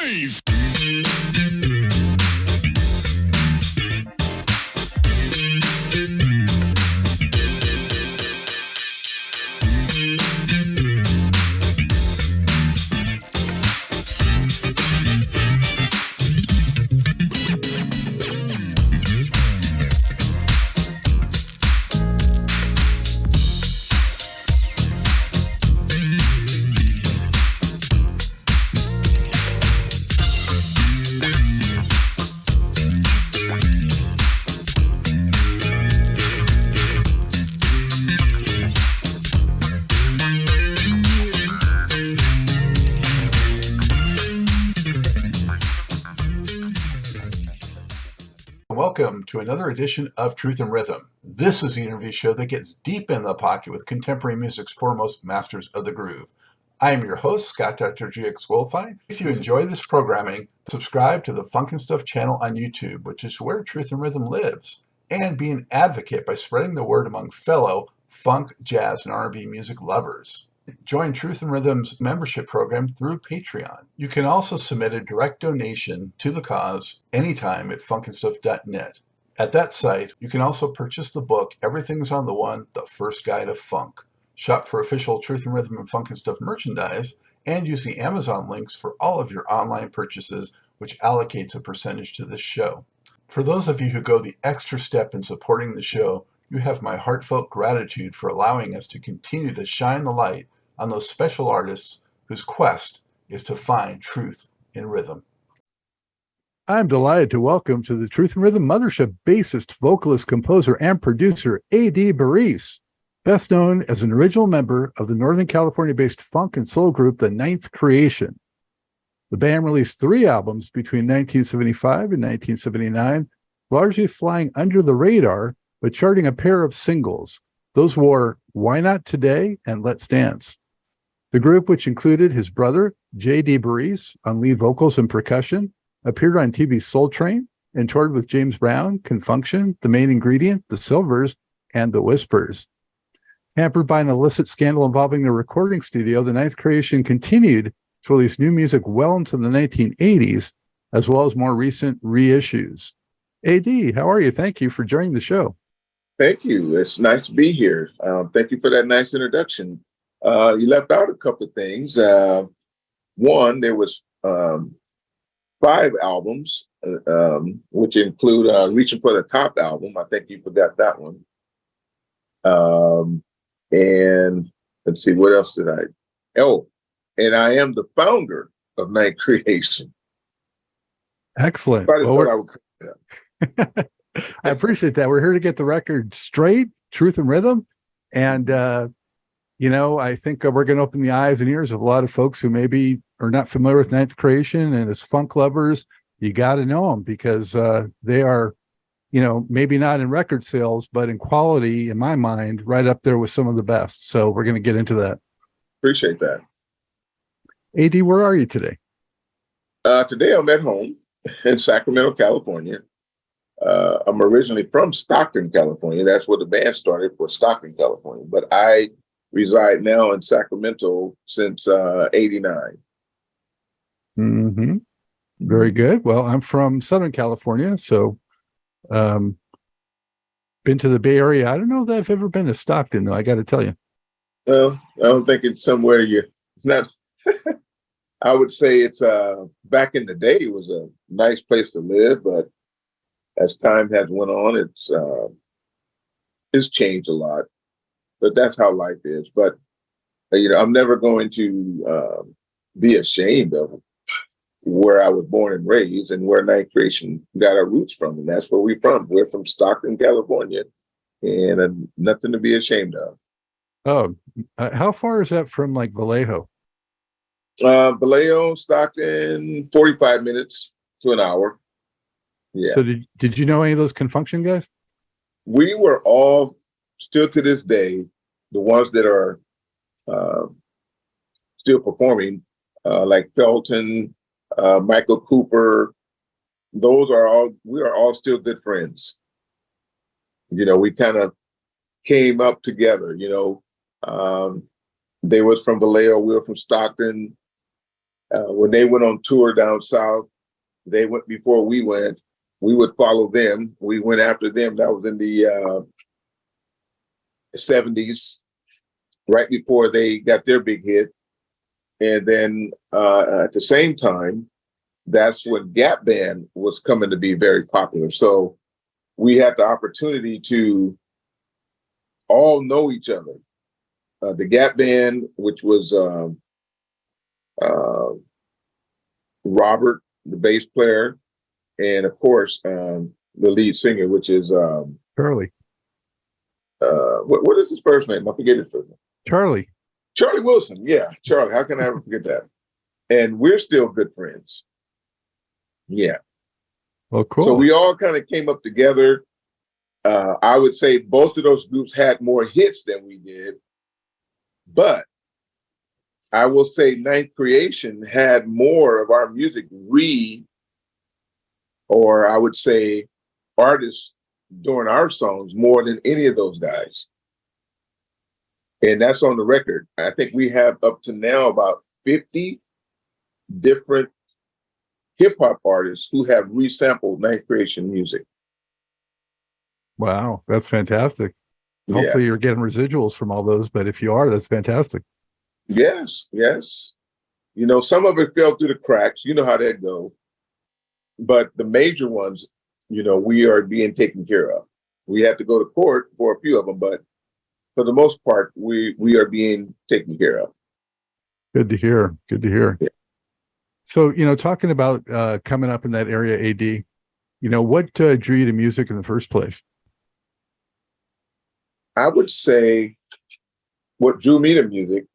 Burrise. Welcome to another edition of Truth and Rhythm. This is the interview show that gets deep in the pocket with contemporary music's foremost masters of the groove. I am your host, Scott Dr. GX Goldfine. If you enjoy this programming, subscribe to the Funk and Stuff channel on YouTube, which is where Truth and Rhythm lives, and be an advocate by spreading the word among fellow funk, jazz, and R&B music lovers. Join Truth and Rhythm's membership program through Patreon. You can also submit a direct donation to the cause anytime at funkandstuff.net. At that site, you can also purchase the book Everything's on the One, The First Guide of Funk. Shop for official Truth and Rhythm and Funk and Stuff merchandise, and use the Amazon links for all of your online purchases, which allocates a percentage to this show. For those of you who go the extra step in supporting the show, you have my heartfelt gratitude for allowing us to continue to shine the light on those special artists whose quest is to find truth in rhythm. I'm delighted to welcome to the Truth and Rhythm Mothership bassist, vocalist, composer, and producer, A.D. Burrise, best known as an original member of the Northern California-based funk and soul group, The Ninth Creation. The band released 3 albums between 1975 and 1979, largely flying under the radar, but charting a pair of singles. Those were Why Not Today and Let's Dance. The group, which included his brother, J.D. Burrise, on lead vocals and percussion, appeared on TV's Soul Train and toured with James Brown, Funk Shun, The Main Ingredient, The Sylvers, and The Whispers. Hampered by an illicit scandal involving the recording studio, The Ninth Creation continued to release new music well into the 1980s, as well as more recent reissues. A.D., how are you? Thank you for joining the show. Thank you. It's nice to be here. Thank you for that nice introduction. You left out a couple of things. One, there was 5 albums, which include Reaching for the Top album. I think you forgot that one. And let's see, what else did I? Oh, and I am the founder of Night Creation. Excellent. I appreciate that. We're here to get the record straight, truth and rhythm. And, I think we're going to open the eyes and ears of a lot of folks who maybe are not familiar with Ninth Creation, and as funk lovers, you got to know them because they are, maybe not in record sales, but in quality, in my mind, right up there with some of the best. So we're going to get into that. Appreciate that. AD, where are you today? Today I'm at home in Sacramento, California. I'm originally from Stockton, California. That's where the band started, for Stockton, California. But I reside now in Sacramento since 89. Mm-hmm. Very good. Well, I'm from Southern California, so been to the Bay Area. I don't know that I've ever been to Stockton, though, I got to tell you. Well, I don't think it's somewhere it's not. I would say it's back in the day, it was a nice place to live, but as time has went on, it's changed a lot. But that's how life is. But I'm never going to be ashamed of where I was born and raised and where Night Creation got our roots from, and that's where we're from. We're from Stockton, California, and nothing to be ashamed of. Oh, how far is that from like Vallejo? Vallejo, Stockton, 45 minutes to an hour. Yeah. So did you know any of those Funk Shun guys? We were all, still to this day, the ones that are still performing, like Felton, Michael Cooper. We are all still good friends. We kind of came up together, They was from Vallejo, we were from Stockton. When they went on tour down south, they went before we went. We would follow them. We went after them. That was in the 70s, right before they got their big hit. And then at the same time, that's when Gap Band was coming to be very popular. So we had the opportunity to all know each other. The Gap Band, which was Robert, the bass player, and of course the lead singer, which is Charlie. what is his first name? I forget his first name. Charlie Wilson. Yeah, Charlie. How can I ever forget that? And we're still good friends. Yeah. Well, cool. So we all kind of came up together. I would say both of those groups had more hits than we did, but I will say Ninth Creation had more of our music or I would say artists doing our songs more than any of those guys. And that's on the record. I think we have up to now about 50 different hip hop artists who have resampled Ninth Creation music. Wow, that's fantastic. Hopefully you're getting residuals from all those, but if you are, that's fantastic. Yes. You know, some of it fell through the cracks. You know how that goes. But the major ones, you know, we are being taken care of. We have to go to court for a few of them, but for the most part, we are being taken care of. Good to hear. Yeah. So, you know, talking about coming up in that area, AD, you know, what drew you to music in the first place? I would say what drew me to music,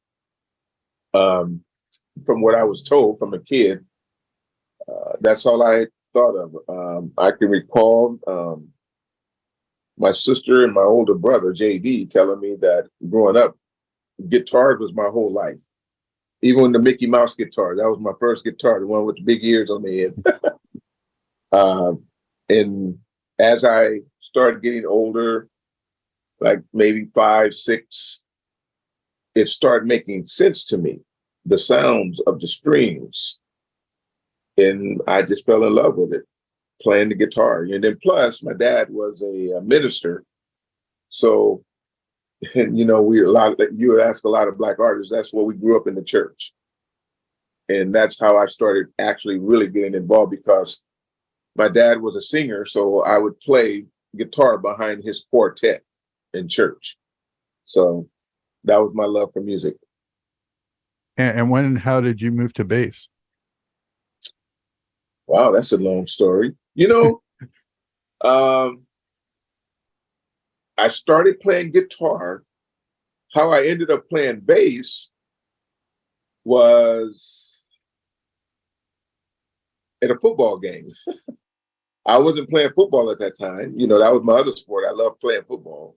from what I was told from a kid, that's all I thought of. I can recall my sister and my older brother, JD, telling me that growing up, guitar was my whole life. Even the Mickey Mouse guitar, that was my first guitar, the one with the big ears on the end. And as I started getting older, like maybe 5, 6, it started making sense to me, the sounds of the strings. And I just fell in love with it, playing the guitar. And then plus, my dad was a minister. So, and, you know, you would ask a lot of Black artists, that's where we grew up in the church. And that's how I started actually really getting involved, because my dad was a singer. So I would play guitar behind his quartet in church. So that was my love for music. And when and how did you move to bass? Wow, that's a long story. You know, I started playing guitar. How I ended up playing bass was at a football game. I wasn't playing football at that time. You know, that was my other sport. I loved playing football.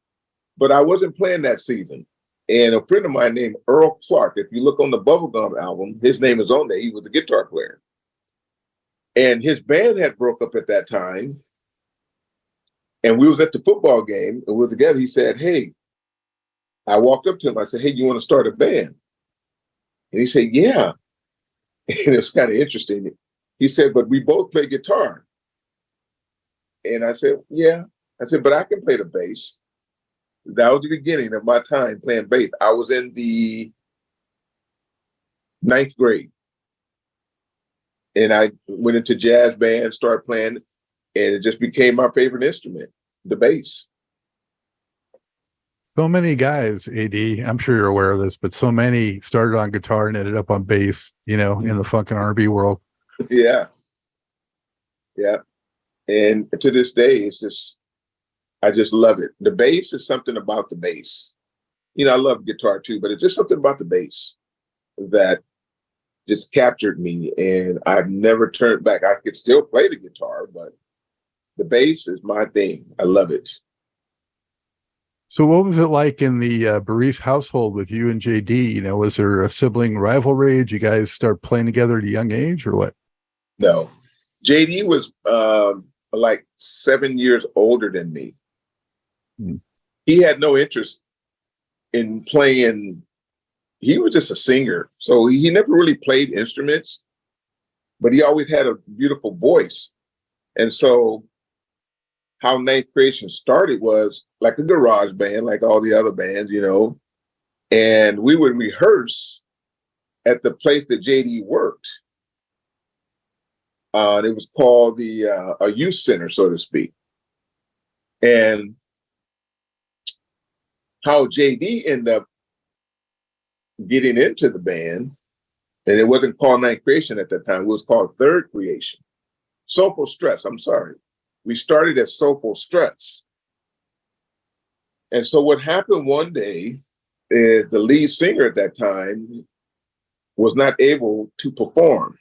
But I wasn't playing that season. And a friend of mine named Earl Clark, if you look on the Bubblegum album, his name is on there. He was a guitar player. And his band had broke up at that time. And we was at the football game and we were together. He said, hey, I walked up to him. I said, hey, you want to start a band? And he said, yeah. And it was kind of interesting. He said, but we both play guitar. And I said, yeah. I said, but I can play the bass. That was the beginning of my time playing bass. I was in the 9th grade. And I went into jazz band, started playing, and it just became my favorite instrument, the bass. So many guys, AD, I'm sure you're aware of this, but so many started on guitar and ended up on bass, you know, in the funk and R&B world. Yeah. And to this day, I just love it. The bass is something about the bass. You know, I love guitar too, but it's just something about the bass that just captured me, and I've never turned back. I could still play the guitar, but the bass is my thing. I love it. So what was it like in the Burrise household with you and JD? You know, was there a sibling rivalry? Did you guys start playing together at a young age or what? No. JD was like 7 years older than me. He had no interest in playing. He was just a singer. So he never really played instruments. but he always had a beautiful voice. And so how Ninth Creation started was like a garage band, like all the other bands, and we would rehearse at the place that JD worked. It was called a youth center, so to speak. And how JD ended up getting into the band, and it wasn't called Ninth Creation at that time, it was called Third Creation. Soulful Struts, I'm sorry. We started as Soulful Struts. And so what happened one day is the lead singer at that time was not able to perform.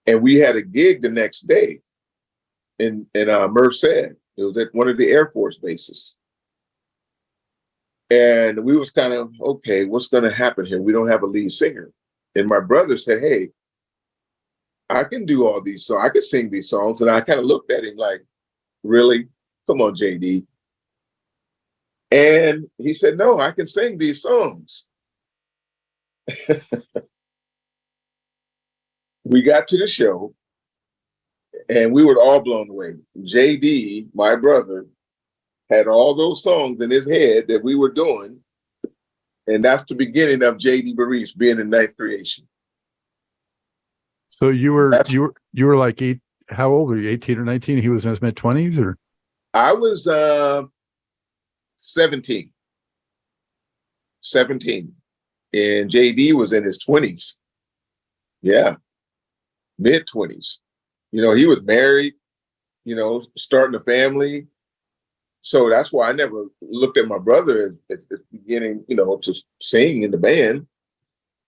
And we had a gig the next day in Merced. It was at one of the Air Force bases. And we was kind of, okay, what's going to happen here? We don't have a lead singer. And my brother said, hey, I can do all these songs. I can sing these songs. And I kind of looked at him like, really? Come on, JD. And he said, no, I can sing these songs. We got to the show and we were all blown away. JD, my brother, had all those songs in his head that we were doing. And that's the beginning of JD Burrise being in Ninth Creation. So you were like how old were you? 18 or 19? He was in his mid-20s, or? I was 17. And JD was in his 20s. Yeah. Mid-20s. He was married, starting a family. So that's why I never looked at my brother at the beginning, to sing in the band.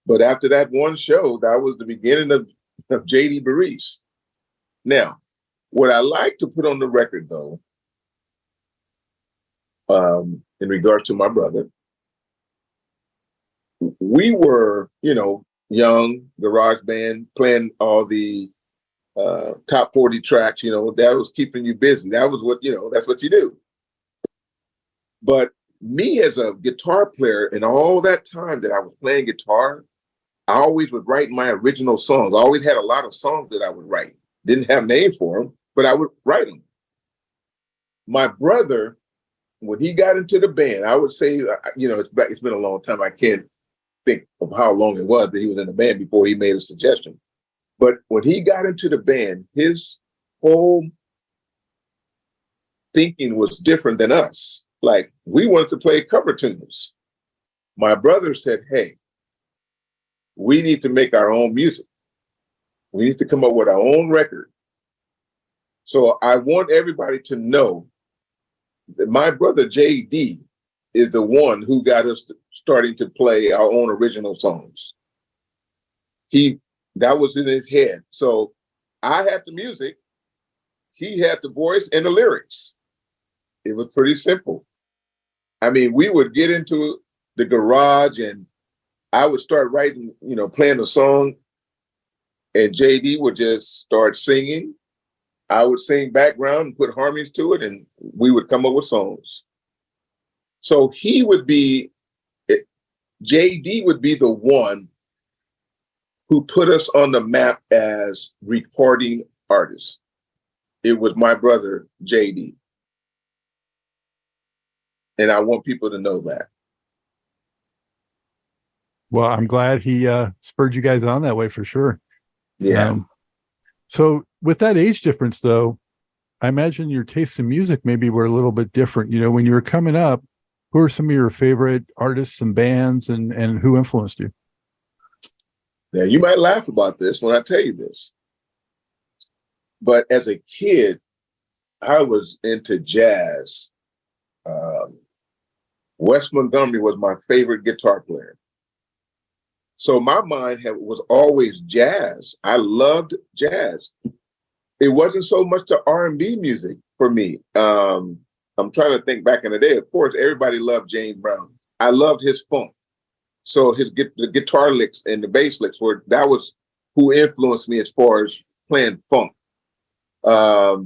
But after that one show, that was the beginning of JD Burrise. Now, what I like to put on the record, though, in regards to my brother, we were, young garage band playing all the top 40 tracks, that was keeping you busy. That was what, that's what you do. But me as a guitar player, and all that time that I was playing guitar, I always would write my original songs. I always had a lot of songs that I would write. Didn't have names for them, but I would write them. My brother, when he got into the band, I would say, it's been a long time. I can't think of how long it was that he was in the band before he made a suggestion. But when he got into the band, his whole thinking was different than us. Like, we wanted to play cover tunes. My brother said, hey, we need to make our own music. We need to come up with our own record. So I want everybody to know that my brother JD is the one who got us starting to play our own original songs. That was in his head. So I had the music, he had the voice and the lyrics. It was pretty simple. I mean, we would get into the garage and I would start writing, playing a song, and JD would just start singing. I would sing background and put harmonies to it, and we would come up with songs. So JD would be the one who put us on the map as recording artists. It was my brother, JD. And I want people to know that. Well, I'm glad he spurred you guys on that way for sure. Yeah. So with that age difference, though, I imagine your tastes in music maybe were a little bit different. When you were coming up, who are some of your favorite artists and bands, and who influenced you? Now, you might laugh about this when I tell you this, but as a kid, I was into jazz. Wes Montgomery was my favorite guitar player. So my mind was always jazz. I loved jazz. It wasn't so much the R&B music for me. I'm trying to think back in the day. Of course, everybody loved James Brown. I loved his funk. So the guitar licks and the bass licks that was who influenced me as far as playing funk. Back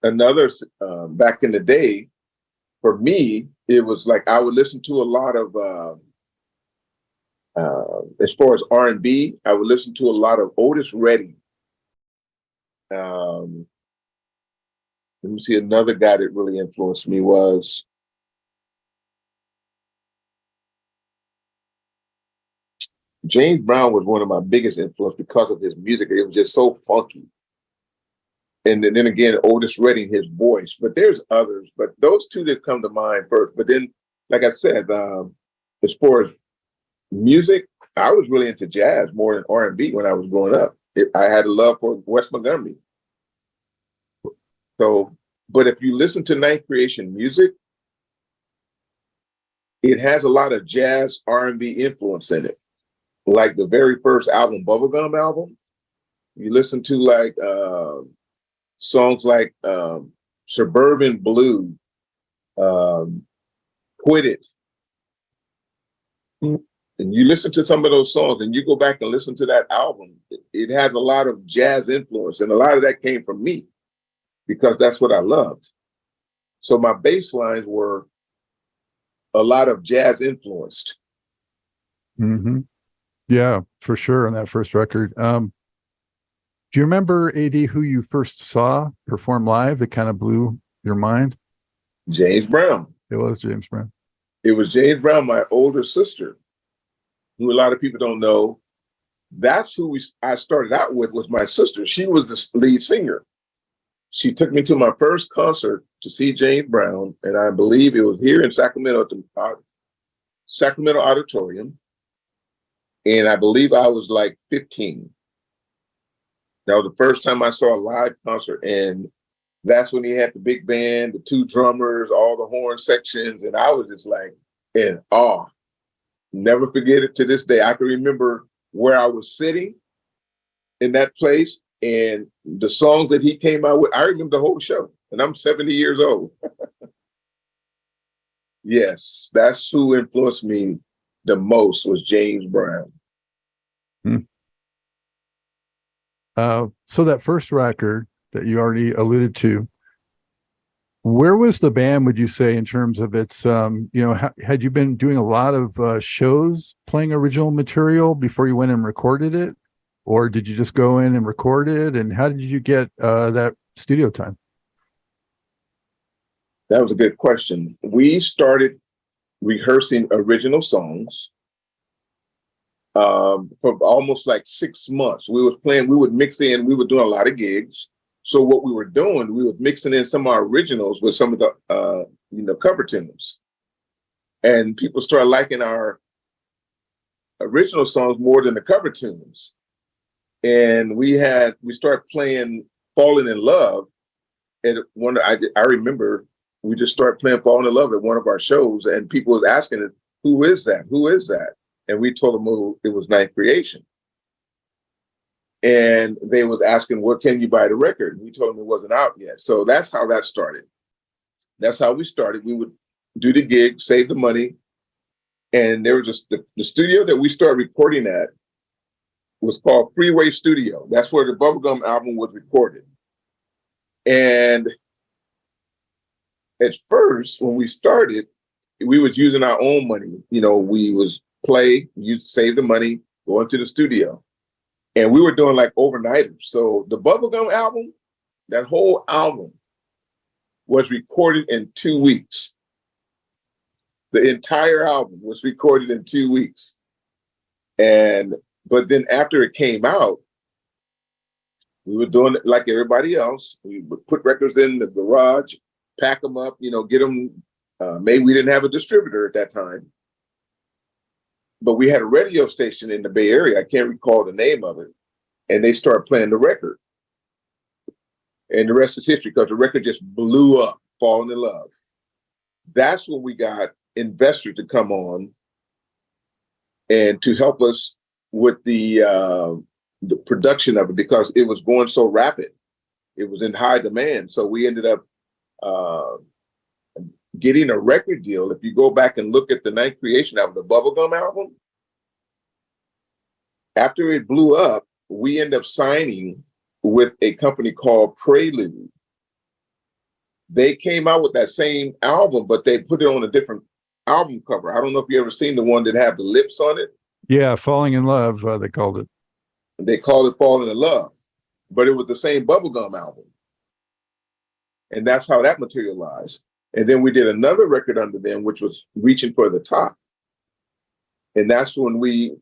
in the day, for me, it was like I would listen to a lot of As far as R&B, I would listen to a lot of Otis Redding. Let me see, another guy that really influenced me was James Brown. Was one of my biggest influence because of his music. It was just so funky. And then again, Otis Redding, his voice. But there's others, but those two that come to mind first. But then, like I said, as far as music, I was really into jazz more than R&B when I was growing up. I had a love for Wes Montgomery. So, but if you listen to Night Creation music, it has a lot of jazz R&B influence in it. Like the very first album, Bubblegum album, you listen to like songs like Suburban Blue, Quit It. And you listen to some of those songs and you go back and listen to that album, it has a lot of jazz influence. And a lot of that came from me because that's what I loved. So my bass lines were a lot of jazz influenced. Mm-hmm. Yeah, for sure. On that first record. Do you remember, AD, who you first saw perform live that kind of blew your mind? James Brown. It was James Brown. It was James Brown, my older sister, who a lot of people don't know. That's who I started out with, was my sister. She was the lead singer. She took me to my first concert to see James Brown, and I believe it was here in Sacramento at the Sacramento Auditorium. And I believe I was like 15. That was the first time I saw a live concert, and that's when he had the big band, the two drummers, all the horn sections, and I was just like in awe. Never forget it to this day. I can remember where I was sitting in that place and the songs that he came out with. I remember the whole show, and I'm 70 years old. Yes, that's who influenced me the most, was James Brown. So that first record that you already alluded to, where was the band, would you say, in terms of its, had you been doing a lot of shows playing original material before you went and recorded it? Or did you just go in and record it? And how did you get that studio time? That was a good question. We started rehearsing original songs for almost like 6 months. We would mix in, we were doing a lot of gigs. So what we were doing, we were mixing in some of our originals with some of the cover tunes. And people started liking our original songs more than the cover tunes. And we started playing Falling in Love at one. I remember we just started playing Falling in Love at one of our shows, and people was asking us, who is that? Who is that? And we told them it was Night Creation. And they was asking, where can you buy the record? And we told them it wasn't out yet. So that's how that started. That's how we started. We would do the gig, save the money. And there was just the studio that we started recording at was called Freeway Studio. That's where the Bubblegum album was recorded. And at first, when we started, we was using our own money. We was save the money, go into the studio. And we were doing like overnighters. So the Bubblegum album, that whole album was recorded in 2 weeks. The entire album was recorded in 2 weeks. But then after it came out, we were doing it like everybody else. We would put records in the garage, pack them up, get them. Maybe we didn't have a distributor at that time. But we had a radio station in the Bay Area. I can't recall the name of it. And they started playing the record. And the rest is history, because the record just blew up, Falling in Love. That's when we got investors to come on and to help us with the production of it, because it was going so rapid. It was in high demand. So we ended up getting a record deal. If you go back and look at the Night Creation album, the Bubblegum album, after it blew up, we ended up signing with a company called Prelude. They came out with that same album, but they put it on a different album cover. I don't know if you ever seen the one that have the lips on it. Yeah, Falling in Love, they called it. They called it Falling in Love, but it was the same Bubblegum album. And that's how that materialized. And then we did another record under them, which was Reaching for the Top. And that's when we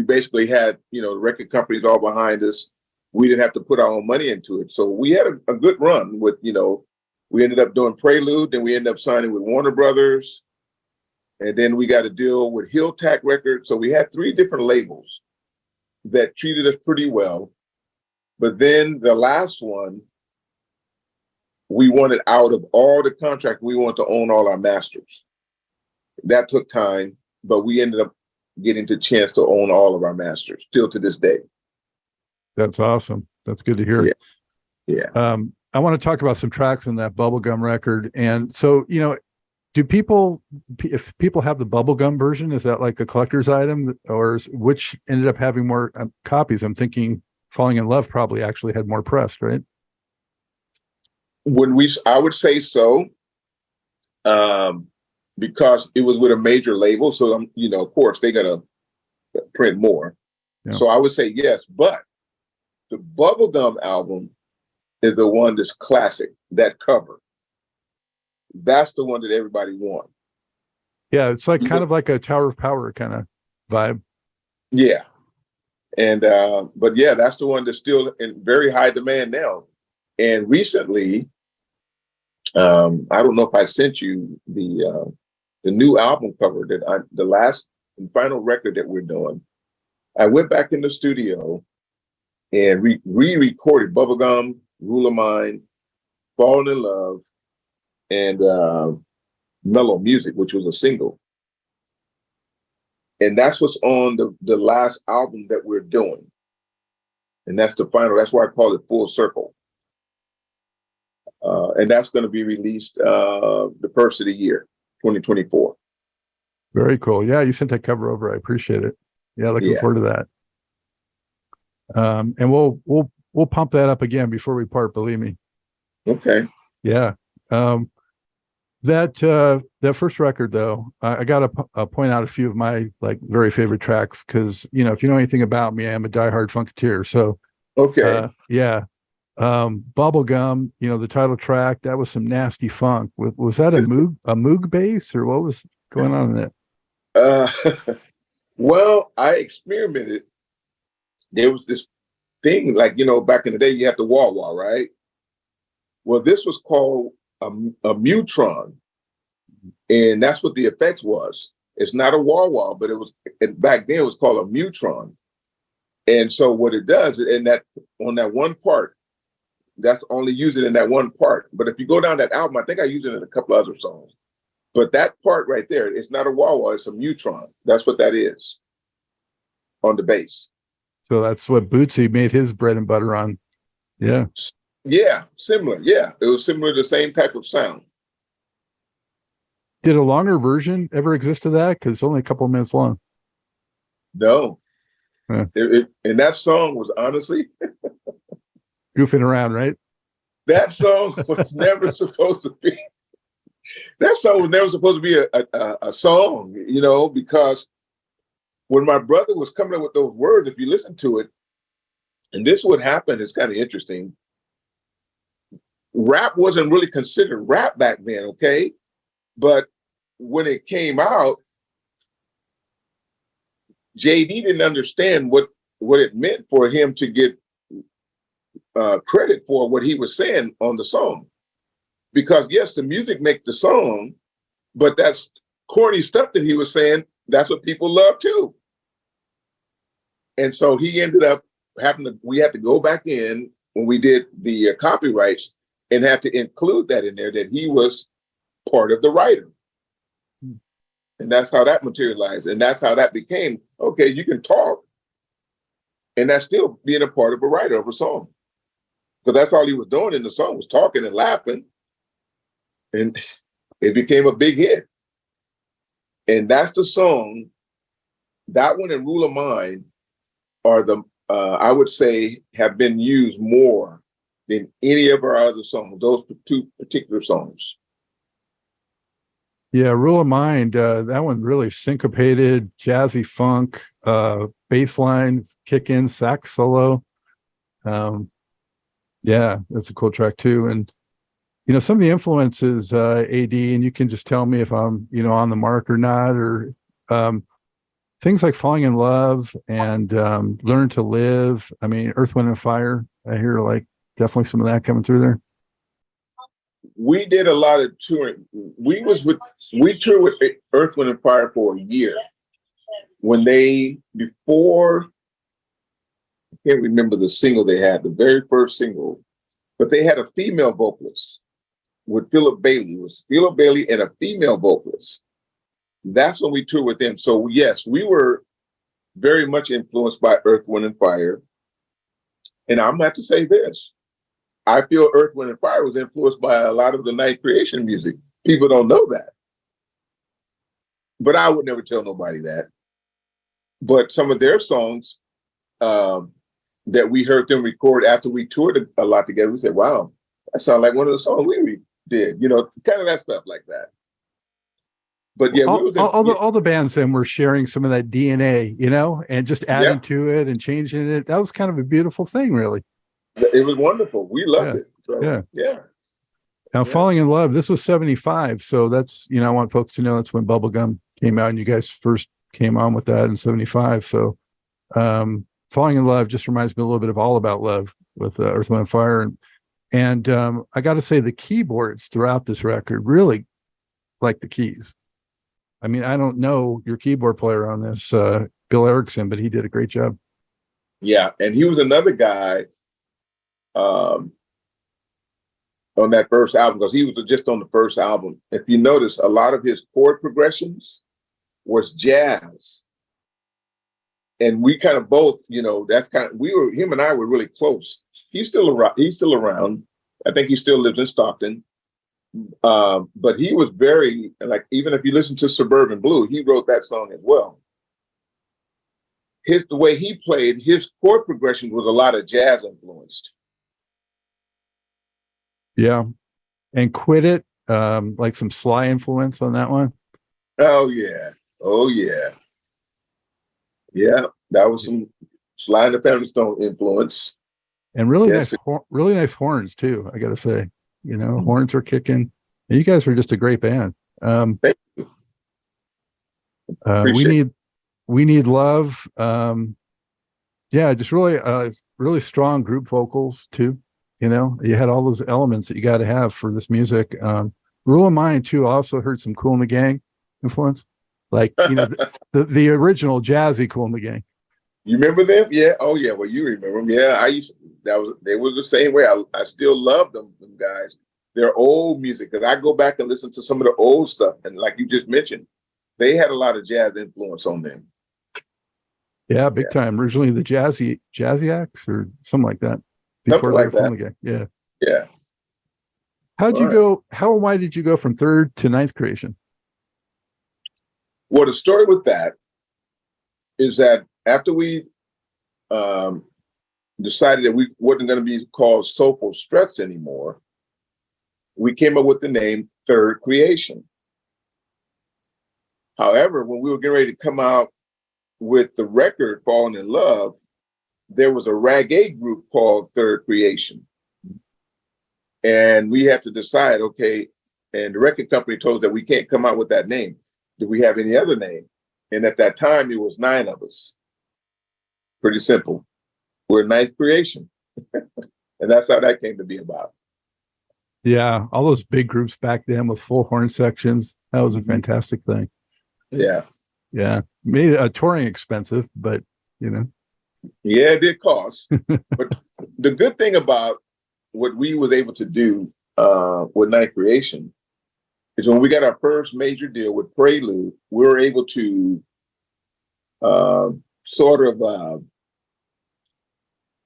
basically had, the record companies all behind us. We didn't have to put our own money into it. So we had a good run with, we ended up doing Prelude, then we ended up signing with Warner Brothers. And then we got a deal with Hilltack Records. So we had 3 different labels that treated us pretty well. But then the last one, we wanted out of all the contracts. We wanted to own all our masters. That took time, but we ended up getting the chance to own all of our masters still to this day. That's awesome. That's good to hear. Yeah. I want to talk about some tracks in that Bubblegum record. And so, if people have the Bubblegum version, is that like a collector's item, or which ended up having more copies? I'm thinking Falling in Love probably actually had more press, right? I would say so, because it was with a major label. So, of course, they got to print more. Yeah. So I would say yes, but the Bubblegum album is the one that's classic, that cover. That's the one that everybody wants. Yeah, it's like kind of like a Tower of Power kind of vibe. Yeah. And, but yeah, that's the one that's still in very high demand now. And recently, I don't know if I sent you the new album cover the last and final record that we're doing. I went back in the studio and re-recorded Bubblegum, Rule of Mine, Falling in Love, and Mellow Music, which was a single. And that's what's on the last album that we're doing. And that's the final, that's why I call it Full Circle. And that's going to be released the first of the year, 2024. Very cool. Yeah, you sent that cover over. I appreciate it. Yeah, looking forward to that. And we'll pump that up again before we part, believe me. Okay. Yeah. That first record though, I got to point out a few of my very favorite tracks because if you know anything about me, I'm a diehard Funketeer. So okay. Yeah. Bubblegum, the title track, that was some nasty funk. Was that a Moog bass, or what was going on in it? Well, I experimented. There was this thing back in the day, you had the wah-wah, right? Well, this was called a Mutron, and that's what the effects was. It's not a wah-wah, but and back then it was called a Mutron. And so what it does, on that one part, that's only using in that one part. But if you go down that album, I think I use it in a couple other songs. But that part right there, it's not a wah-wah, it's a Mutron. That's what that is on the bass. So that's what Bootsy made his bread and butter on. Yeah. Yeah, similar. Yeah, it was similar, the same type of sound. Did a longer version ever exist of that? Because it's only a couple of minutes long. No. Huh. And that song was honestly goofing around, right? That song was never supposed to be. That song was never supposed to be a song, because when my brother was coming up with those words, if you listen to it, and this would happen, it's kind of interesting. Rap wasn't really considered rap back then, okay? But when it came out, JD didn't understand what it meant for him to get credit for what he was saying on the song. Because yes, the music make the song, but that's corny stuff that he was saying. That's what people love too. And so he ended up we had to go back in when we did the copyrights and had to include that in there, that he was part of the writer. And that's how that materialized. And that's how that became, okay, you can talk, and that's still being a part of a writer of a song. Because that's all he was doing in the song, was talking and laughing. And it became a big hit. And that's the song, that one and Rule of Mine are I would say, have been used more than any of our other songs, those two particular songs. Yeah, Rule of Mind. That one really syncopated, jazzy funk, bass line, kick in, sax solo. Um, yeah, that's a cool track too. And some of the influences, AD, and you can just tell me if I'm, on the mark or not, or um, things like Falling in Love and Learn to Live. I mean, Earth, Wind, and Fire. I hear like definitely some of that coming through there. We did a lot of touring. We toured with Earth, Wind, and Fire for a year. Before, I can't remember the single they had, the very first single, but they had a female vocalist with Philip Bailey. It was Philip Bailey and a female vocalist. That's when we toured with them. So yes, we were very much influenced by Earth, Wind, and Fire. And I'm gonna have to say this. I feel Earth, Wind, and Fire was influenced by a lot of the Night Creation music. People don't know that. But I would never tell nobody that. But some of their songs that we heard them record after we toured a lot together, we said, wow, that sounds like one of the songs we did, kind of that stuff like that. But yeah, all the bands then were sharing some of that DNA, and just adding to it and changing it. That was kind of a beautiful thing, really. It was wonderful. We loved it. So, yeah. Now, Falling in Love, this was 75. So that's, I want folks to know that's when Bubblegum came out and you guys first came on with that in 75. So Falling in Love just reminds me a little bit of All About Love with Earth, Wind, and Fire. And I got to say the keyboards throughout this record really like the keys. I mean, I don't know your keyboard player on this, Bill Erickson, but he did a great job. Yeah, and he was another guy on that first album, because he was just on the first album. If you notice, a lot of his chord progressions was jazz. And we kind of both, that's him and I were really close. He's still around. I think he still lives in Stockton. But he was very, like, even if you listen to Suburban Blue, he wrote that song as well. The way he played, his chord progression was a lot of jazz influenced. Yeah. And Quit It, like some Sly influence on that one. Oh yeah. Yeah, that was some Sly and the Family Stone influence. And really nice horns too, I gotta say. Horns are kicking. And you guys were just a great band. Thank you. We Need Love. Just really strong group vocals too. You had all those elements that you got to have for this music. Rule of Mind too. Also heard some Kool and the Gang influence, like the original jazzy Kool and the Gang. You remember them? Yeah. Oh yeah. Well, you remember them. Yeah. They were the same way. I still love them guys. Their old music, because I go back and listen to some of the old stuff, and like you just mentioned, they had a lot of jazz influence on them. Yeah, big time. Originally the Jazzy Acts or something like that. Something like that. Gang. Yeah. Yeah. How and why did you go from third to ninth creation? Well, the story with that is that after we decided that we wasn't going to be called Soulful Struts anymore, we came up with the name Third Creation. However, when we were getting ready to come out with the record Falling in Love, there was a reggae group called Third Creation. And we had to decide, okay, and the record company told us that we can't come out with that name. Do we have any other name? And at that time, it was 9 of us. Pretty simple. We're Ninth Creation. And that's how that came to be about. Yeah, all those big groups back then with full horn sections. That was a fantastic thing. Yeah. Yeah. Made touring expensive, but Yeah, it did cost. But the good thing about what we was able to do with Night Creation is when we got our first major deal with Prelude, we were able to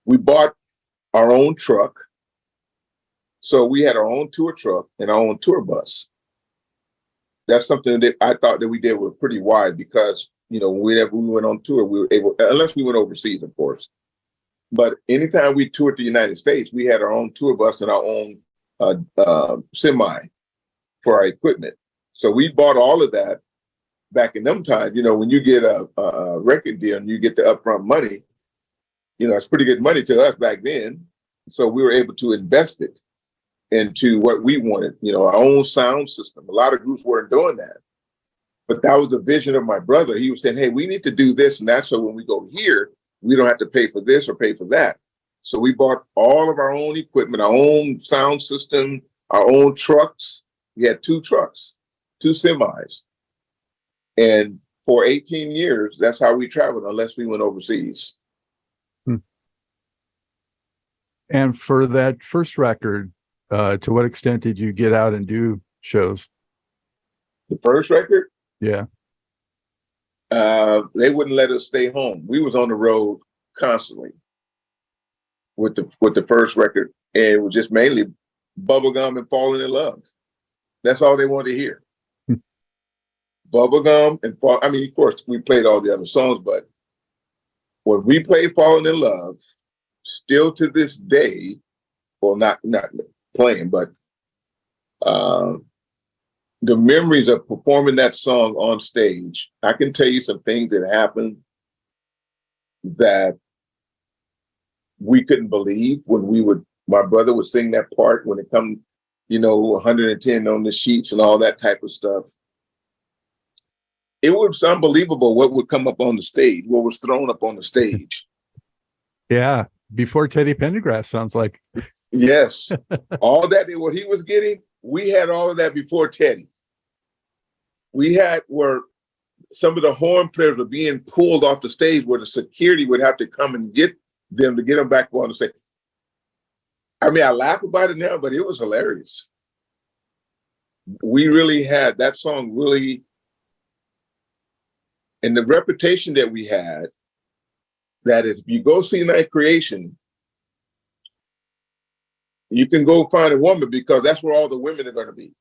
we bought our own truck. So we had our own tour truck and our own tour bus. That's something that I thought that we did was pretty wise, because, whenever we went on tour, we were able, unless we went overseas, of course. But anytime we toured the United States, we had our own tour bus and our own semi for our equipment. So we bought all of that back in them times. You know, when you get a record deal and you get the upfront money, you know, it's pretty good money to us back then. So we were able to invest it into what we wanted, you know, our own sound system. A lot of groups weren't doing that. But that was the vision of my brother. He was saying, hey, we need to do this and that. So when we go here, we don't have to pay for this or pay for that. So we bought all of our own equipment, our own sound system, our own trucks. We had 2 trucks, 2 semis. And for 18 years, that's how we traveled, unless we went overseas. And for that first record, to what extent did you get out and do shows? The first record? Yeah. They wouldn't let us stay home. We was on the road constantly with the first record, and it was just mainly bubblegum and falling in love. That's all they wanted to hear. Bubblegum and fall. I mean, of course, we played all the other songs, but when we played Falling in Love, still to this day, well, not playing, but the memories of performing that song on stage, I can tell you some things that happened that we couldn't believe when my brother would sing that part when it come, you know, 110 on the sheets and all that type of stuff. It was unbelievable what would come up on the stage, what was thrown up on the stage. Yeah. Before Teddy Pendergrass, sounds like. Yes. All that, what he was getting, we had all of that before Teddy. We had where some of the horn players were being pulled off the stage where the security would have to come and get them to get them back on the stage. I mean, I laugh about it now, but it was hilarious. We really had that song really, and the reputation that we had, that is, if you go see Night Creation, you can go find a woman because that's where all the women are going to be.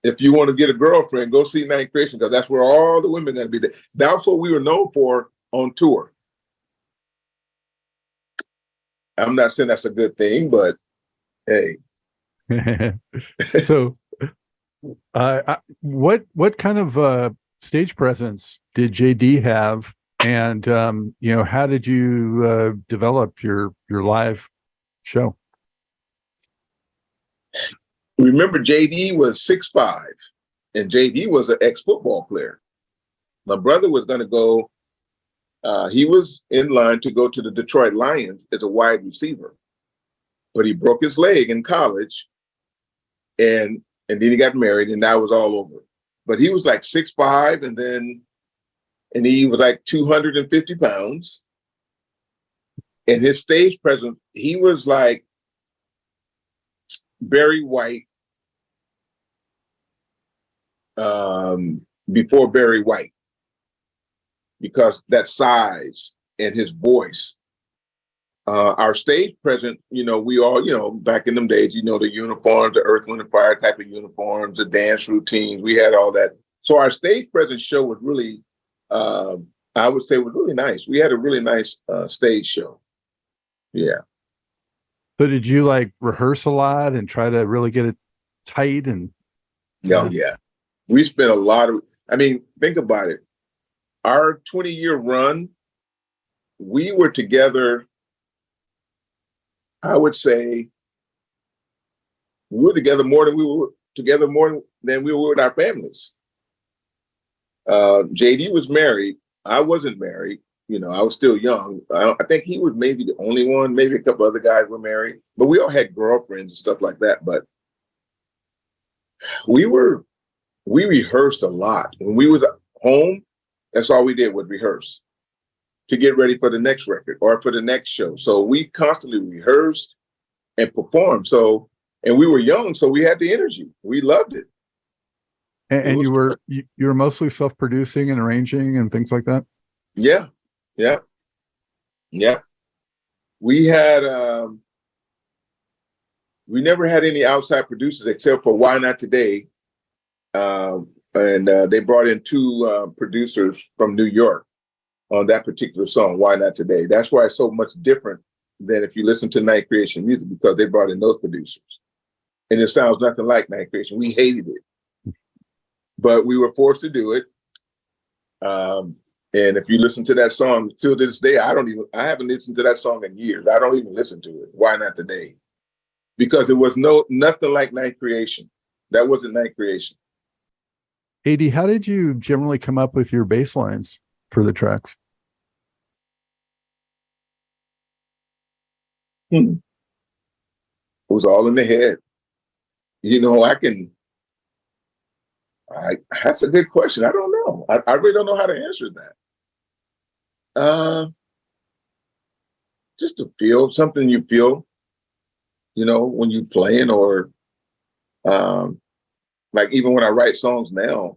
If you want to get a girlfriend, go see Night Creation because that's where all the women are going to be there. That's what we were known for on tour. I'm not saying that's a good thing, but hey. So, what kind of stage presence did JD have, and you know, how did you develop your live show? Remember, JD was 6'5", and JD was an ex-football player. My brother was going to go. He was in line to go to the Detroit Lions as a wide receiver, but he broke his leg in college, and then he got married, and that was all over. But he was like 6'5", and he was like 250 pounds. And his stage presence, he was like Barry White before Barry White, because that size and his voice. Our stage presence, you know, we all, you know, back in them days, you know, the uniforms, the Earth, Wind, and Fire type of uniforms, the dance routines, we had all that. So our stage presence show was really, I would say, was really nice. We had a really nice stage show. Yeah. So did you like rehearse a lot and try to really get it tight? And yeah. We spent a lot of, I mean, think about it. Our 20-year run, we were together, I would say, we were together more than we were with our families. JD was married. I wasn't married. You know, I was still young. I think he was maybe the only one. Maybe a couple other guys were married, but we all had girlfriends and stuff like that. But we rehearsed a lot. When we was home, that's all we did was rehearse to get ready for the next record or for the next show. So we constantly rehearsed and performed. So, and we were young, so we had the energy. We loved it. And you were mostly self-producing and arranging and things like that? Yeah. We had we never had any outside producers except for Why Not Today. And they brought in 2 producers from New York on that particular song, Why Not Today. That's why it's so much different than if you listen to Night Creation music, because they brought in those producers. And it sounds nothing like Night Creation. We hated it. but we were forced to do it. And if you listen to that song till this day, I haven't listened to that song in years. I don't even listen to it. Why not today? Because it was nothing like Ninth Creation. That wasn't Ninth Creation. AD, how did you generally come up with your bass lines for the tracks? It was all in the head. You know, that's a good question. I don't know. I really don't know how to answer that. Just to feel something you feel, you know, when you're playing, or like even when I write songs now,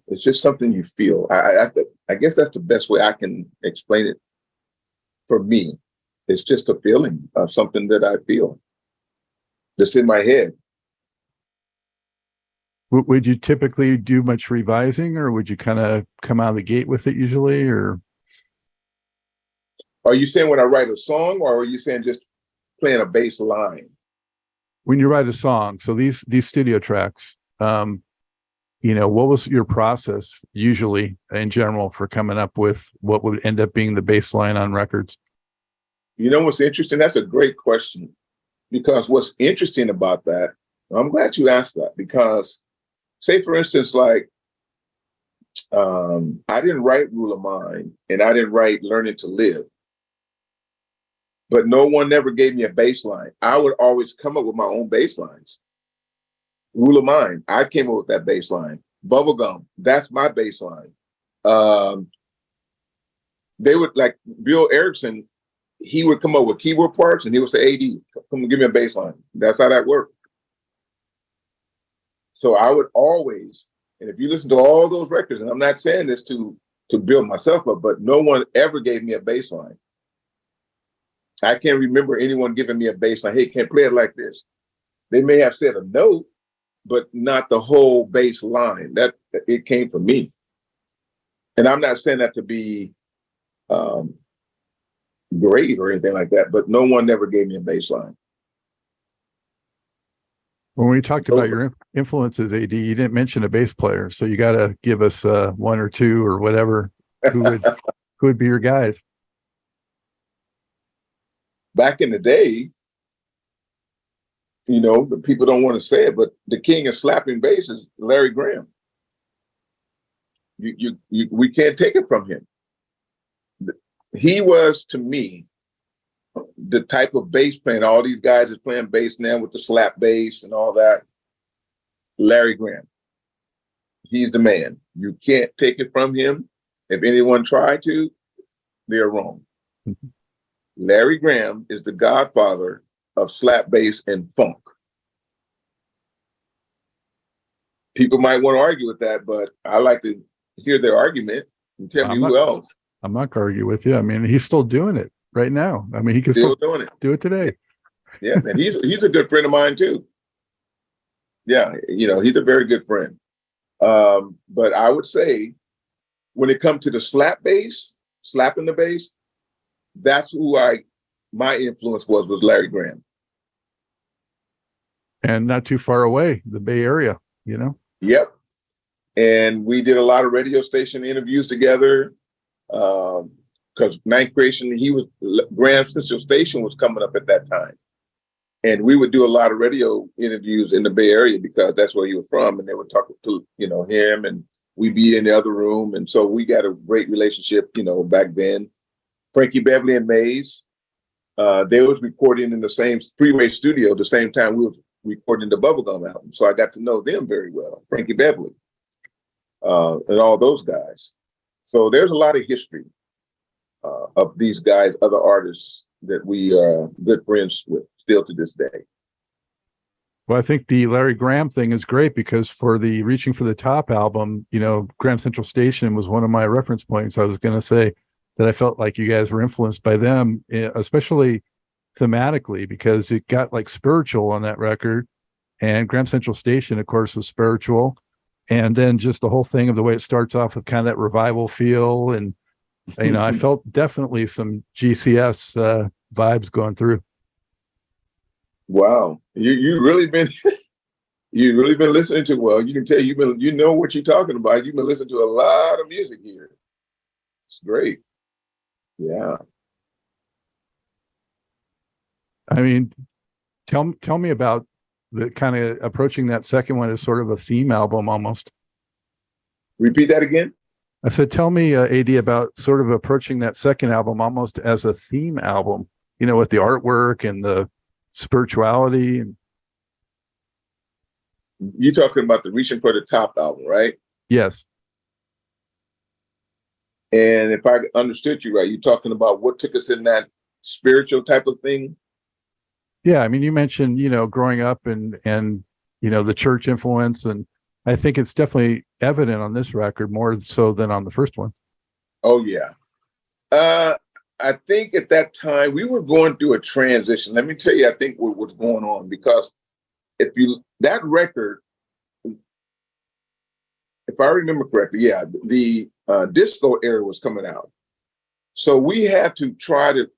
it's just something you feel. I guess that's the best way I can explain it. For me, it's just a feeling of something that I feel that's in my head. Would you typically do much revising, or would you kind of come out of the gate with it usually? Or are you saying when I write a song, or are you saying just playing a bass line? When you write a song, so these studio tracks, you know, what was your process usually in general for coming up with what would end up being the bass line on records? You know what's interesting? That's a great question, because what's interesting about that, I'm glad you asked that, because say, for instance, like, I didn't write Rule of Mine, and I didn't write Learning to Live, but no one never gave me a bass line. I would always come up with my own bass lines. Rule of Mine, I came up with that bass line. Bubblegum, that's my bass line. They would, like Bill Erickson, he would come up with keyboard parts, and he would say, AD, come give me a bass line. That's how that worked. So I would always, and if you listen to all those records, and I'm not saying this to build myself up, but no one ever gave me a bass line. I can't remember anyone giving me a bass line. Hey, can't play it like this. They may have said a note, but not the whole bass line. That it came from me. And I'm not saying that to be great or anything like that, but no one never gave me a bass line. When we talked about your influences, AD, you didn't mention a bass player, so you got to give us one or two or whatever. Who would be your guys? Back in the day, you know, the people don't want to say it, but the king of slapping bass is Larry Graham. We can't take it from him. He was, to me, the type of bass playing. All these guys is playing bass now with the slap bass and all that. Larry Graham, he's the man. You can't take it from him. If anyone tried to, they're wrong. Larry Graham is the godfather of slap bass and funk. People might want to argue with that, but I like to hear their argument and tell me who else. I'm not going to argue with you. I mean, he's still doing it right now. I mean, he can still doing it. Do it today. Yeah, and he's a good friend of mine too. Yeah, you know, he's a very good friend. But I would say when it comes to the slap bass, slapping the bass, that's who my influence was Larry Graham. And not too far away, the Bay Area, you know? Yep. And we did a lot of radio station interviews together. Because Ninth Creation, Graham Central Station was coming up at that time. And we would do a lot of radio interviews in the Bay Area because that's where he was from. And they would talk to, you know, him, and we'd be in the other room. And so we got a great relationship, you know, back then. Frankie Beverly and Mays, they was recording in the same Freeway studio the same time we was recording the Bubblegum album. So I got to know them very well, Frankie Beverly, and all those guys. So there's a lot of history of these guys, other artists that we are good friends with still to this day. Well, I think the Larry Graham thing is great because for the Reaching for the Top album, you know, Graham Central Station was one of my reference points. I was going to say that I felt like you guys were influenced by them, especially thematically, because it got like spiritual on that record. And Graham Central Station, of course, was spiritual. And then just the whole thing of the way it starts off with kind of that revival feel. And, you know, I felt definitely some GCS vibes going through. Wow. You really been You've really been listening to, well, you can tell you know what you're talking about. You've been listening to a lot of music here. It's great. Yeah. I mean, tell me about the kind of approaching that second one as sort of a theme album almost. Repeat that again. I said, tell me, AD, about sort of approaching that second album almost as a theme album, with the artwork and the spirituality. And You're talking about the Reaching for the Top album, right? yes. And if I understood you right, you're talking about what took us in that spiritual type of thing. Yeah, I mean, you mentioned, growing up and the church influence, and I think it's definitely evident on this record more so than on the first one. Oh yeah. I think at that time we were going through a transition. Let me tell you, I think what was going on, because that record, if I remember correctly, yeah, the disco era was coming out. So we had to try to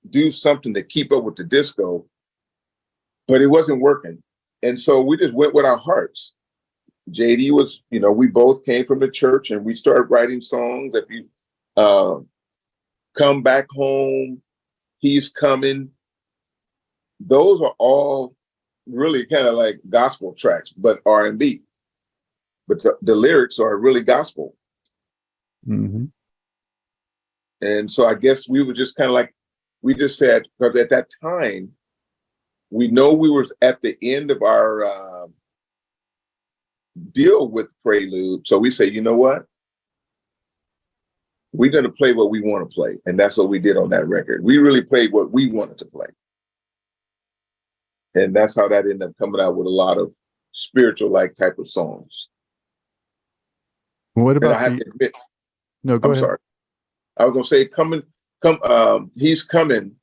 do something to keep up with the disco, but it wasn't working. And so we just went with our hearts. JD was, we both came from the church and we started writing songs. If you come back home, he's coming. Those are all really kind of like gospel tracks, but R&B. But the lyrics are really gospel. Mm-hmm. And so I guess we were just kind of like, we just said, because at that time, we know we were at the end of our deal with Prelude. So we say, you know what? We're going to play what we want to play. And that's what we did on that record. We really played what we wanted to play. And that's how that ended up coming out with a lot of spiritual-like type of songs. What about I have to admit, no, go I'm ahead. sorry. I was going to say, He's Coming.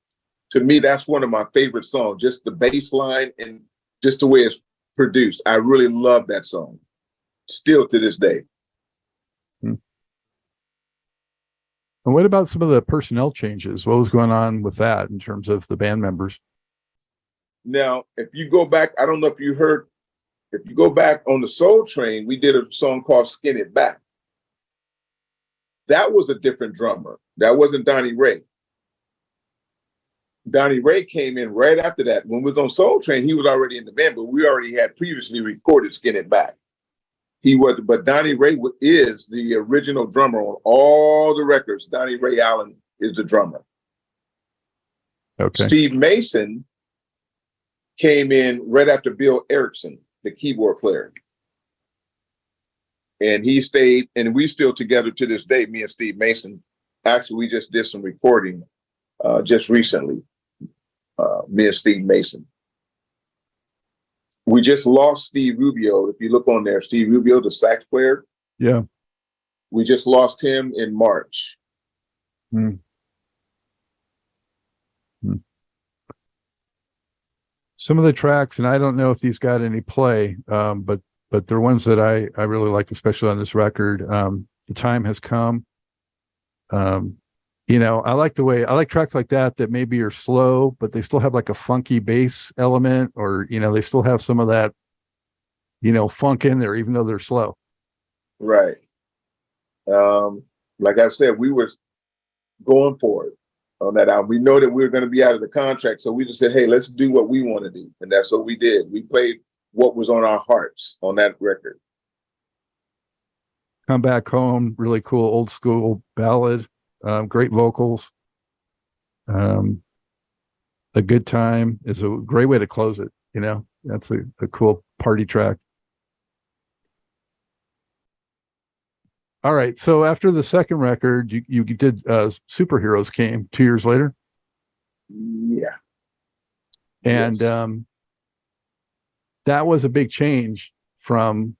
To me, that's one of my favorite songs. Just the bass line and just the way it's produced. I really love that song. Still to this day. And what about some of the personnel changes? What was going on with that in terms of the band members? Now, if you go back, I don't know if you heard, if you go back on the Soul Train, we did a song called Skin It Back. That was a different drummer. That wasn't Donnie Ray. Donnie Ray came in right after that. When we was on Soul Train, he was already in the band, but we already had previously recorded Skin It Back. But Donnie Ray is the original drummer on all the records. Donnie Ray Allen is the drummer. Okay. Steve Mason came in right after Bill Erickson, the keyboard player. And he stayed, and we still together to this day, me and Steve Mason. Actually, we just did some recording just recently, me and Steve Mason. We just lost Steve Rubio. If you look on there, Steve Rubio, the sax player. Yeah. We just lost him in March. Some of the tracks, and I don't know if these got any play, but they're ones that I really like, especially on this record. The Time Has Come. I like tracks like that maybe are slow, but they still have like a funky bass element, or they still have some of that funk in there, even though they're slow. Right. Like I said, we were going for it on that album. We know that we were going to be out of the contract, so we just said, hey, let's do what we want to do. And that's what we did. We played what was on our hearts on that record. Come Back Home, really cool old school ballad, great vocals. A Good Time is a great way to close it. That's a cool party track. All right. So after the second record, you did Superheroes came 2 years later. Yeah. And yes. That was a big change from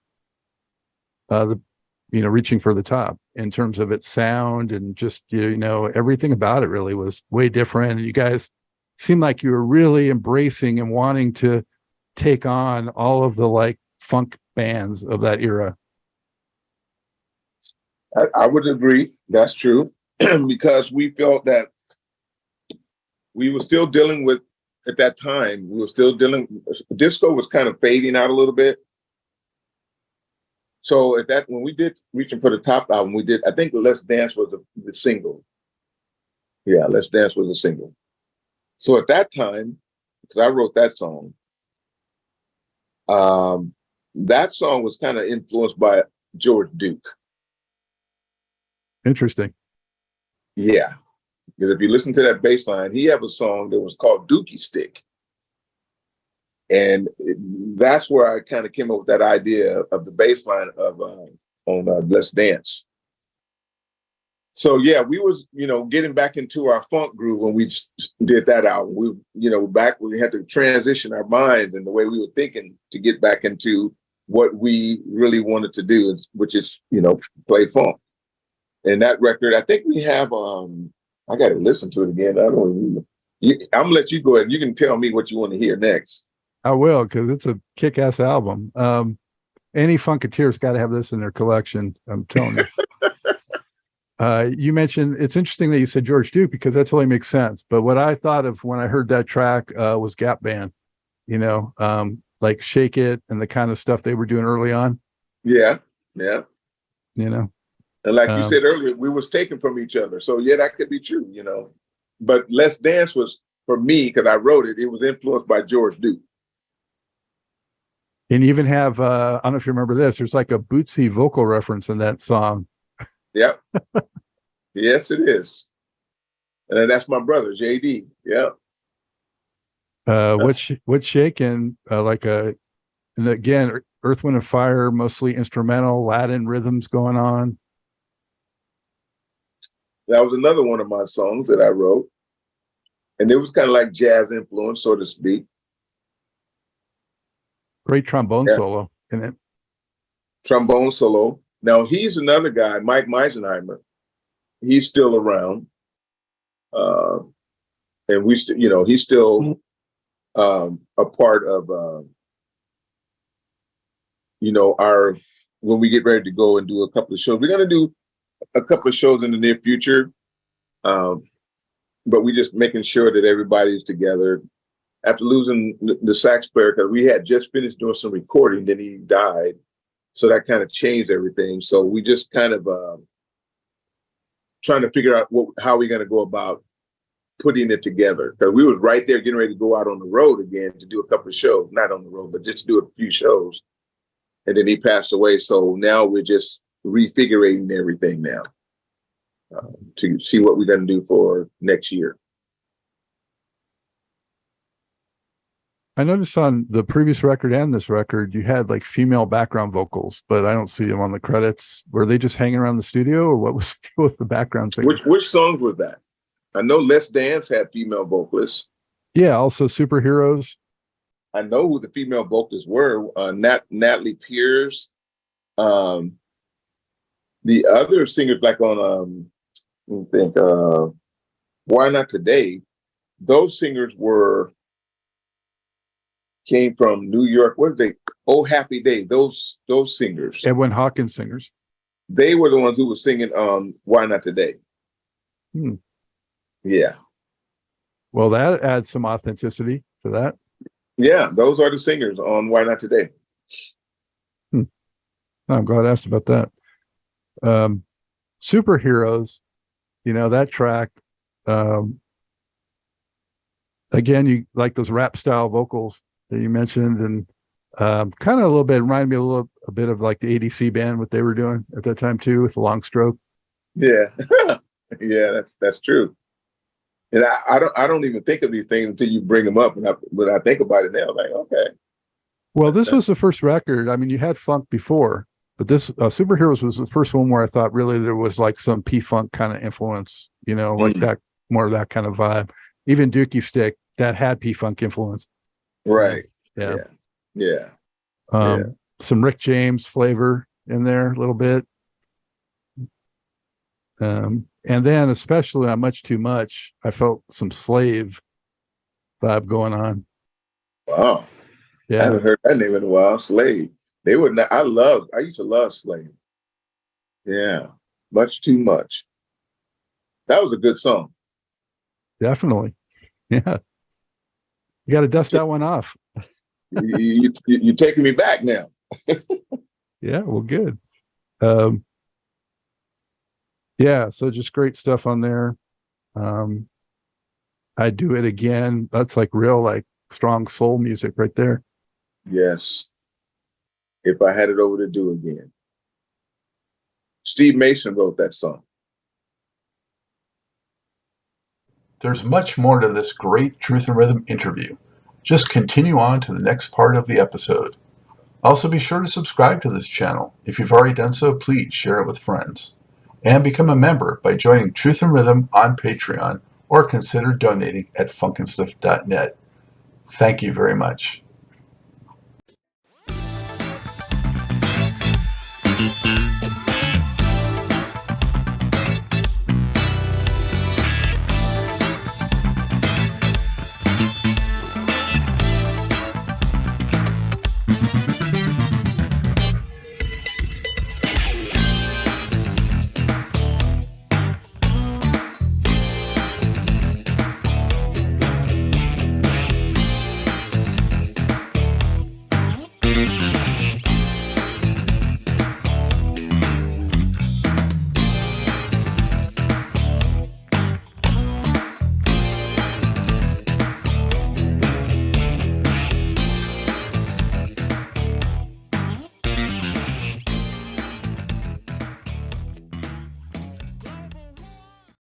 Reaching for the Top in terms of its sound, and just everything about it really was way different. And you guys seemed like you were really embracing and wanting to take on all of the like funk bands of that era. I would agree. That's true. Because we felt that we were still dealing with, at that time, disco was kind of fading out a little bit. So when we did Reaching for the Top album, we did, I think Let's Dance was the single. Yeah, Let's Dance was a single. So at that time, because I wrote that song, that song was kind of influenced by George Duke. Interesting. Yeah. Because if you listen to that bass line, he had a song that was called Dookie Stick. And that's where I kind of came up with that idea of the bass line of on Let's Dance. So yeah, we was, getting back into our funk groove when we did that album. We, back when we had to transition our minds and the way we were thinking to get back into what we really wanted to do, which is, play funk. And that record, I think we have, I got to listen to it again. I don't remember. I'm gonna let you go ahead. You can tell me what you want to hear next. I will, because it's a kick-ass album. Any Funketeer's got to have this in their collection. I'm telling you. You mentioned, it's interesting that you said George Duke, because that totally makes sense. But what I thought of when I heard that track was Gap Band, like Shake It and the kind of stuff they were doing early on. Yeah. And like you said earlier, we was taken from each other. So yeah, that could be true, But Let's Dance was, for me, because I wrote it, it was influenced by George Duke. And you even have, I don't know if you remember this, there's like a Bootsy vocal reference in that song. Yep. Yes, it is. And then that's my brother, JD. Yep. What's shaking, and again, Earth, Wind and Fire, mostly instrumental, Latin rhythms going on. That was another one of my songs that I wrote. And it was kind of like jazz influence, so to speak. Great trombone solo in it. Trombone solo. Now he's another guy, Mike Meisenheimer. He's still around. And we still, he's still a part of, when we get ready to go and do a couple of shows. We're going to do a couple of shows in the near future. But we just making sure that everybody's together. After losing the sax player, because we had just finished doing some recording, then he died. So that kind of changed everything. So we just kind of trying to figure out how we're going to go about putting it together. Because we was right there getting ready to go out on the road again to do a couple of shows. Not on the road, but just do a few shows. And then he passed away. So now we're just refiguring everything now to see what we're going to do for next year. I noticed on the previous record and this record, you had like female background vocals, but I don't see them on the credits. Were they just hanging around the studio, or what was the deal with the background singers? Which songs was that? I know Let's Dance had female vocalists. Yeah, also Superheroes. I know who the female vocalists were. Natalie Pierce. The other singers, like on Why Not Today, those singers came from New York. What are they? Oh Happy Day. Those singers. Edwin Hawkins singers. They were the ones who were singing Why Not Today. Yeah. Well, that adds some authenticity to that. Yeah, those are the singers on Why Not Today. I'm glad I asked about that. Superheroes, that track. Again, you like those rap style vocals that you mentioned, and kind of a little bit reminded me a bit of like the ADC band, what they were doing at that time too, with the long stroke. Yeah. Yeah, that's true. And I don't even think of these things until you bring them up, and when I think about it now, I'm like, okay. Well, this was the first record. I mean, you had funk before, but this Superheroes was the first one where I thought really there was like some P-funk kind of influence, like that, more of that kind of vibe. Even Dookie Stick, that had P-funk influence. Right. Yeah. Some Rick James flavor in there a little bit. And then especially on Much Too Much, I felt some Slave vibe going on. Wow. Yeah. I haven't heard that name in a while. Slave. They were not, I used to love Slave. Yeah. Much Too Much. That was a good song. Definitely. Yeah. You got to dust that one off. You're taking me back now. Yeah, well, good. Um, yeah, so just great stuff on there. Um, I do it again. That's like real, like strong soul music right there. Yes. If I had it over to do again. Steve Mason wrote that song. There's much more to this great Truth and Rhythm interview. Just continue on to the next part of the episode. Also, be sure to subscribe to this channel. If you've already done so, please share it with friends. And become a member by joining Truth and Rhythm on Patreon or consider donating at funkandstuff.net. Thank you very much.